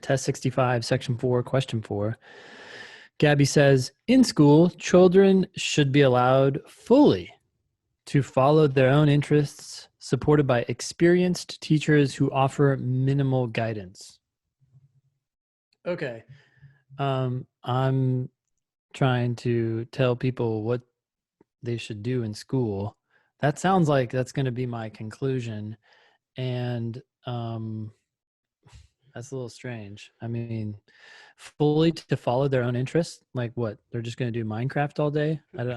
test 65, section 4, question 4. Gabby says, in school, children should be allowed fully to follow their own interests, supported by experienced teachers who offer minimal guidance. Okay. I'm trying to tell people what they should do in school. That sounds like that's going to be my conclusion. And that's a little strange. I mean, fully to follow their own interests, like what? They're just going to do Minecraft all day? I'm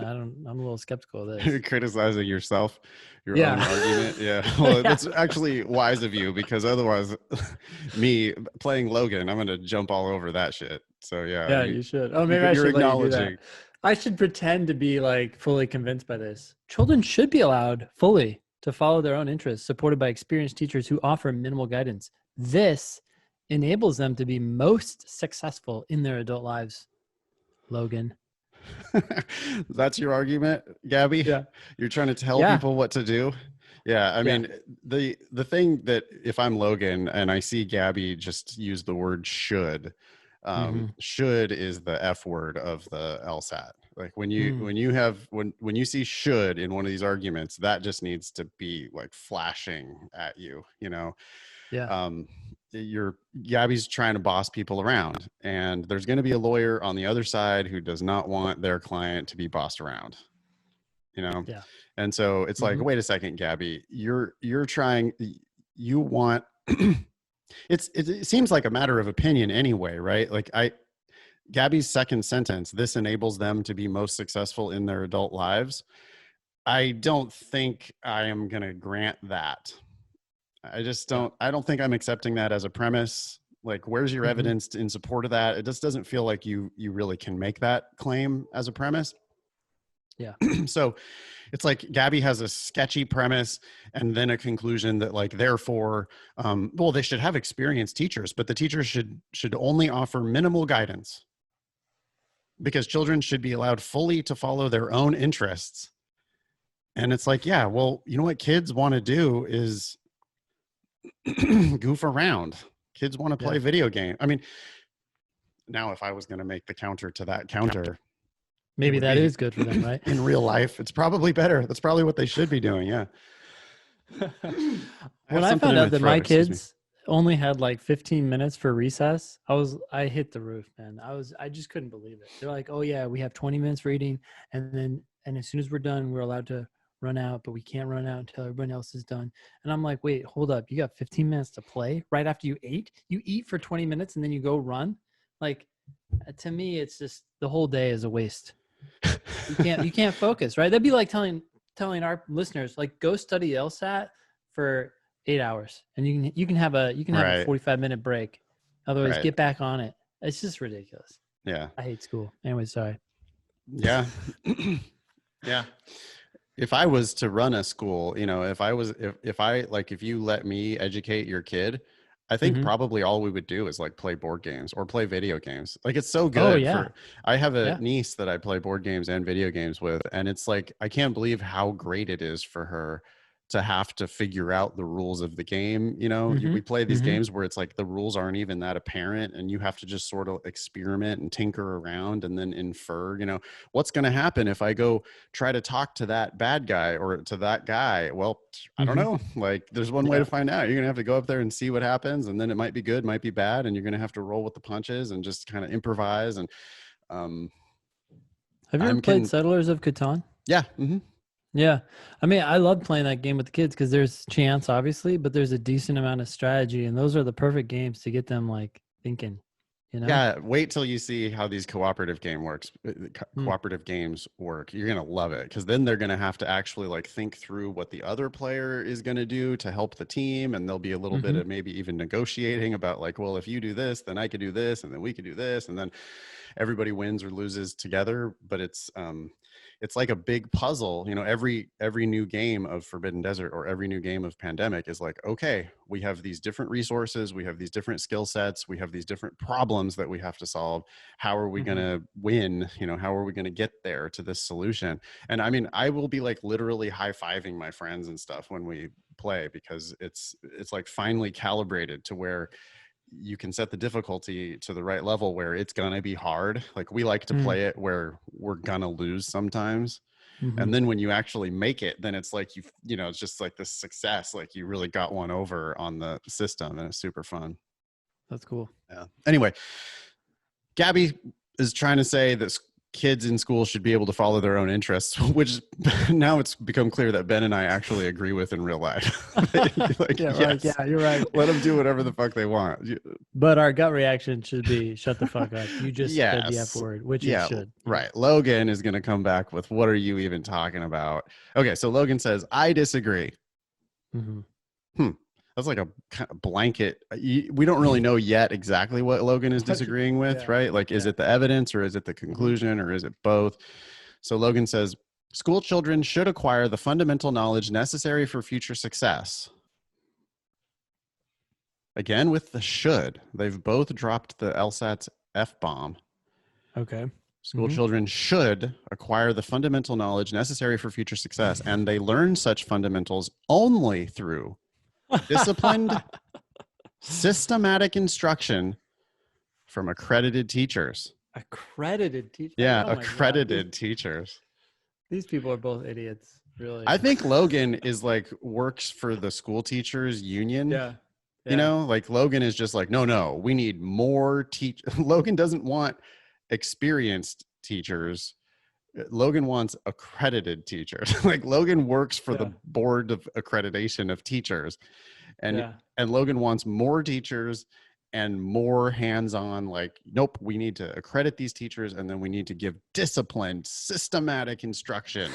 a little skeptical of You're this. criticizing yourself, your own Yeah. argument. Yeah. Well, Yeah. that's actually wise of you, because otherwise me playing Logan, I'm going to jump all over that shit. So yeah, Yeah, you should. Oh, maybe I you're should let you do that. acknowledging. I should pretend to be like fully convinced by this. Children should be allowed fully to follow their own interests, supported by experienced teachers who offer minimal guidance. This enables them to be most successful in their adult lives. Logan. That's your argument, Gabby? Yeah. You're trying to tell Yeah. people what to do? Yeah, I Yeah. mean, the thing that if I'm Logan and I see Gabby just use the word should, Mm-hmm. should is the F word of the LSAT. Like when Mm. when you see should in one of these arguments, that just needs to be like flashing at you, you know. Yeah. You're Gabby's trying to boss people around, and there's going to be a lawyer on the other side who does not want their client to be bossed around, you know. Yeah. And so it's like, Mm-hmm. wait a second, Gabby, you're trying, you want it seems like a matter of opinion anyway, right? Like Gabby's second sentence, this enables them to be most successful in their adult lives. I don't think I am going to grant that. I just Yeah. I don't think I'm accepting that as a premise. Like, where's your Mm-hmm. evidence in support of that? It just doesn't feel like you really can make that claim as a premise. Yeah. So it's like Gabby has a sketchy premise and then a conclusion that like, therefore, well, they should have experienced teachers, but the teachers should only offer minimal guidance because children should be allowed fully to follow their own interests. And it's like, yeah, well, you know what kids want to do is goof around. Kids want to play video game. I mean, now if I was going to make the counter to that counter, Maybe that is good for them, right? in real life, it's probably better. That's probably what they should be doing. Yeah. When I found out that my kids only had like 15 minutes for recess, I hit the roof, man. I just couldn't believe it. They're like, oh yeah, we have 20 minutes for eating. And as soon as we're done, we're allowed to run out, but we can't run out until everyone else is done. And I'm like, wait, hold up. You got 15 minutes to play right after you ate? You eat for 20 minutes and then you go run? Like, to me, it's just the whole day is a waste. You can't focus, right? That'd be like telling our listeners, like, go study LSAT for 8 hours and you can have a 45-minute break. Otherwise, get back on it. It's just ridiculous. Yeah. I hate school. Anyway, sorry. Yeah. Yeah. If I was to run a school, you know, if you let me educate your kid, I think probably all we would do is like play board games or play video games. Like, it's so good. Oh, yeah. I have a niece that I play board games and video games with. And it's like, I can't believe how great it is for her to have to figure out the rules of the game. You know, we play these games where it's like the rules aren't even that apparent and you have to just sort of experiment and tinker around and then infer, you know, what's going to happen if I go try to talk to that bad guy or to that guy. Well, I don't know. Like, there's one way to find out. You're going to have to go up there and see what happens. And then it might be good, might be bad. And you're going to have to roll with the punches and just kind of improvise. And have you ever played Settlers of Catan? Yeah. Yeah. I mean, I love playing that game with the kids because there's chance, obviously, but there's a decent amount of strategy. And those are the perfect games to get them like thinking, you know? Yeah. Wait till you see how these cooperative games work. You're going to love it because then they're going to have to actually like think through what the other player is going to do to help the team. And there'll be a little bit of maybe even negotiating about like, well, if you do this, then I could do this. And then we could do this. And then everybody wins or loses together. But it's like a big puzzle. You know, every new game of Forbidden Desert or every new game of Pandemic is like, okay, we have these different resources, we have these different skill sets, we have these different problems that we have to solve. How are we going to win? You know, how are we going to get there to this solution? And I mean, I will be like literally high-fiving my friends and stuff when we play because it's like finally calibrated to where you can set the difficulty to the right level where it's going to be hard. Like we like to play it where we're going to lose sometimes. And then when you actually make it, then it's like, it's just like this success. Like you really got one over on the system, and it's super fun. That's cool. Yeah. Anyway, Gaby is trying to say that kids in school should be able to follow their own interests, which now it's become clear that Ben and I actually agree with in real life. Like, yeah, yes, right. Yeah, you're right. Let them do whatever the fuck they want. But our gut reaction should be, shut the fuck up. You just said the F word, which it should. Right. Logan is going to come back with, what are you even talking about? Okay, so Logan says, I disagree. That's like a kind of blanket. We don't really know yet exactly what Logan is disagreeing with, right? Like, is it the evidence, or is it the conclusion, or is it both? So Logan says, school children should acquire the fundamental knowledge necessary for future success. Again, with the should. They've both dropped the LSAT F-bomb. Okay. School children should acquire the fundamental knowledge necessary for future success, and they learn such fundamentals only through disciplined, systematic instruction from accredited teachers. Accredited teachers? Yeah, accredited teachers. These people are both idiots, really. I think Logan is like, works for the school teachers union. Yeah. You know, like Logan is just like, no, we need more Logan doesn't want experienced teachers. Logan wants accredited teachers. Like Logan works for the board of accreditation of teachers, and Logan wants more teachers and more hands-on. Like, nope, we need to accredit these teachers, and then we need to give disciplined, systematic instruction.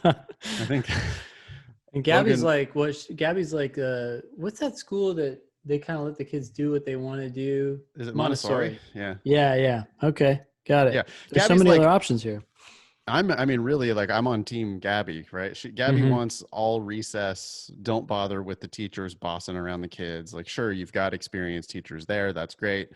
I think. And Gaby's like, Gaby's like, what's that school that they kind of let the kids do what they want to do? Is it Montessori? Yeah. Yeah. Okay. Got it. Yeah. There's so many other options here. Really, like, I'm on team Gaby, right? Gaby wants all recess. Don't bother with the teachers bossing around the kids. Like, sure, you've got experienced teachers there. That's great.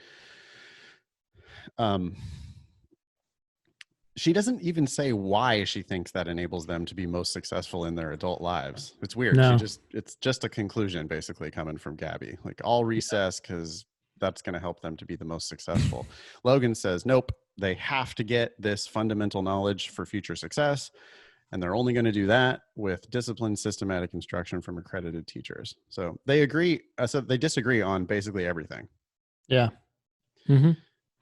She doesn't even say why she thinks that enables them to be most successful in their adult lives. It's weird. No. It's just a conclusion basically coming from Gaby. Like, all recess because that's going to help them to be the most successful. Logan says, nope, they have to get this fundamental knowledge for future success. And they're only going to do that with disciplined, systematic instruction from accredited teachers. So they agree. So they disagree on basically everything. Yeah. All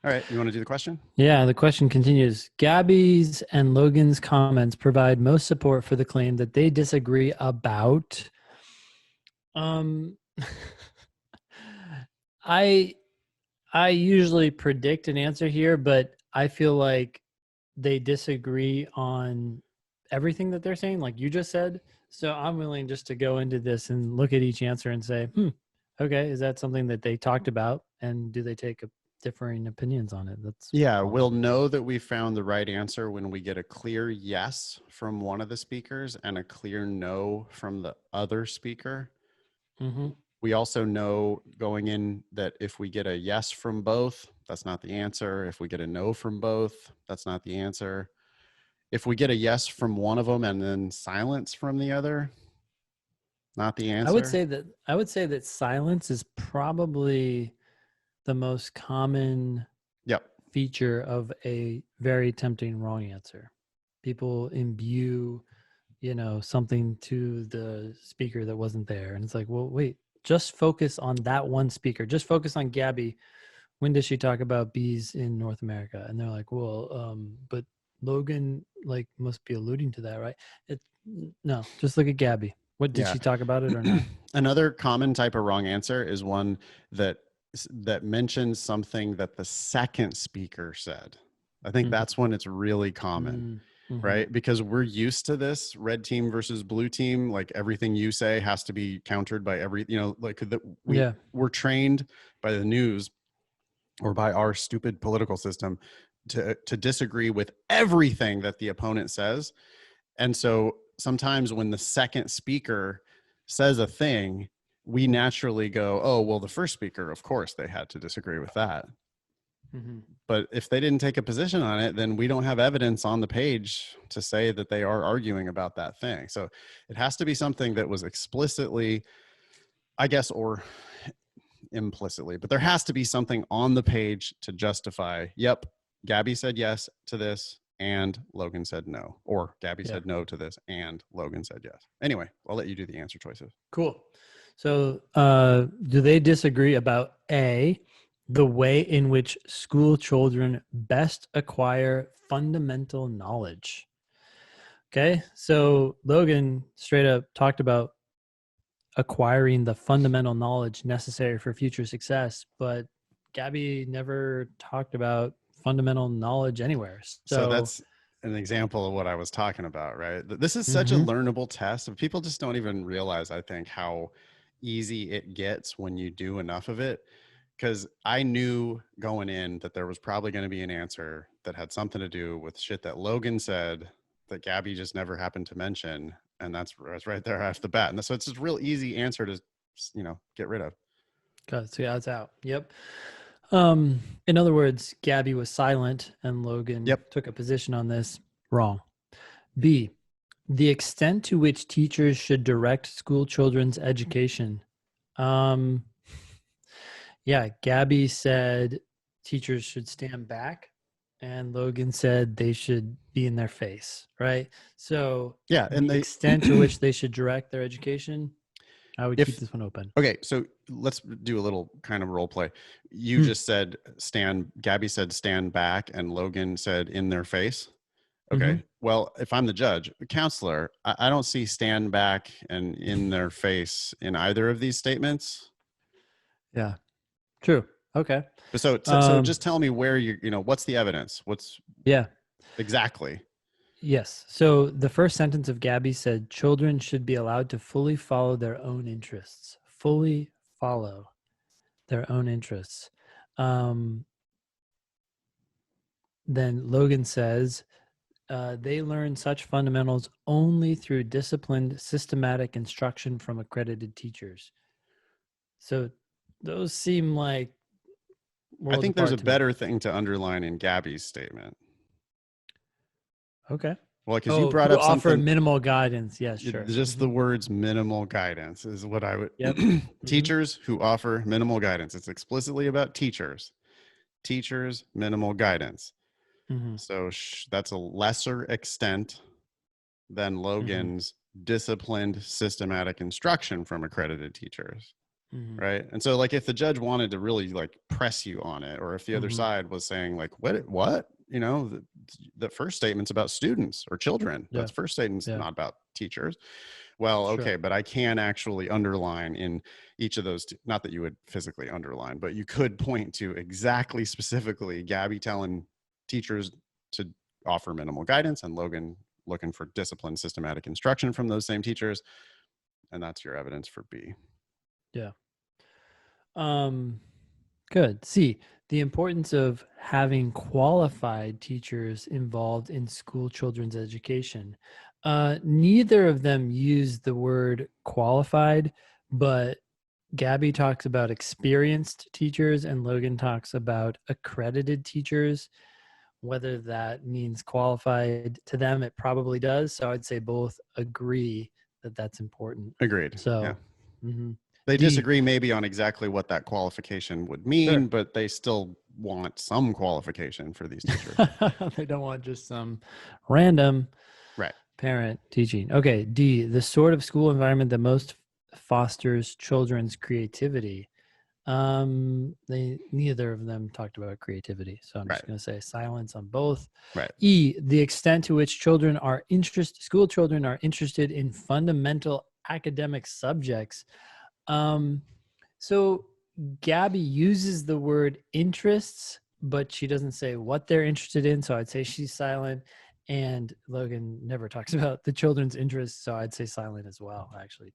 right. You want to do the question? Yeah. The question continues. Gaby's and Logan's comments provide most support for the claim that they disagree about. I usually predict an answer here, but I feel like they disagree on everything that they're saying, like you just said. So I'm willing just to go into this and look at each answer and say, okay, is that something that they talked about? And do they take differing opinions on it? We'll know that we found the right answer when we get a clear yes from one of the speakers and a clear no from the other speaker. We also know going in that if we get a yes from both, that's not the answer. If we get a no from both, that's not the answer. If we get a yes from one of them and then silence from the other, not the answer. I would say that silence is probably the most common feature of a very tempting wrong answer. People imbue, something to the speaker that wasn't there. And it's like, well, wait, just focus on that one speaker. Just focus on Gaby. When does she talk about bees in North America? And they're like, well, but Logan must be alluding to that, right? No, just look at Gaby. What did she talk about it or not? Another common type of wrong answer is one that mentions something that the second speaker said. I think that's when it's really common, right? Because we're used to this red team versus blue team. Like, everything you say has to be countered by we're trained by the news or by our stupid political system to disagree with everything that the opponent says. And so sometimes when the second speaker says a thing, we naturally go, oh, well, the first speaker, of course, they had to disagree with that. But if they didn't take a position on it, then we don't have evidence on the page to say that they are arguing about that thing. So it has to be something that was explicitly, I guess, or implicitly, but there has to be something on the page to justify, yep, Gaby said yes to this and Logan said no, or Gaby said no to this and Logan said yes. Anyway, I'll let you do the answer choices. Cool. So do they disagree about A, the way in which school children best acquire fundamental knowledge? Okay, so Logan straight up talked about acquiring the fundamental knowledge necessary for future success, but Gaby never talked about fundamental knowledge anywhere. So that's an example of what I was talking about, right? This is such a Mhm. learnable test. People just don't even realize, I think, how easy it gets when you do enough of it. Because I knew going in that there was probably going to be an answer that had something to do with shit that Logan said that Gaby just never happened to mention. And that's right there off the bat. And so it's a real easy answer to, get rid of. So yeah, it's out. Yep. In other words, Gaby was silent and Logan took a position on this. Wrong. B, the extent to which teachers should direct school children's education. Yeah, Gaby said teachers should stand back and Logan said they should be in their face, right? So yeah, and the extent to which they should direct their education, I would keep this one open. Okay, so let's do a little kind of role play. You just said Gaby said stand back and Logan said in their face. Okay. Well, if I'm the judge, the counselor, I don't see stand back and in their face in either of these statements. Yeah. True. Okay. So just tell me where what's the evidence? Exactly. Yes. So the first sentence of Gaby said children should be allowed to fully follow their own interests. Fully follow their own interests. Then Logan says they learn such fundamentals only through disciplined, systematic instruction from accredited teachers. So those seem like I think there's a better thing to underline in Gaby's statement. Okay. Well, because you brought up something. Offer minimal guidance. Yes, sure. Just the words minimal guidance is what I would. Teachers who offer minimal guidance. It's explicitly about teachers. Teachers, minimal guidance. So that's a lesser extent than Logan's disciplined, systematic instruction from accredited teachers. Right. And so like if the judge wanted to really like press you on it, or if the other side was saying like, what, the first statement's about students or children. That's first statement's not about teachers. Well, okay, but I can actually underline in each of those, not that you would physically underline, but you could point to exactly specifically Gaby telling teachers to offer minimal guidance and Logan looking for disciplined, systematic instruction from those same teachers. And that's your evidence for B. Yeah. Good. C, the importance of having qualified teachers involved in school children's education. Neither of them use the word qualified, but Gaby talks about experienced teachers and Logan talks about accredited teachers. Whether that means qualified to them, it probably does. So I'd say both agree that that's important. Agreed. So they disagree maybe on exactly what that qualification would mean, but they still want some qualification for these teachers. They don't want just some random parent teaching. Okay. D, the sort of school environment that most fosters children's creativity. Neither of them talked about creativity, so I'm just going to say silence on both. E, the extent to which school children are interested in fundamental academic subjects. So Gaby uses the word interests, but she doesn't say what they're interested in, so I'd say she's silent. And Logan never talks about the children's interests, so I'd say silent as well, actually.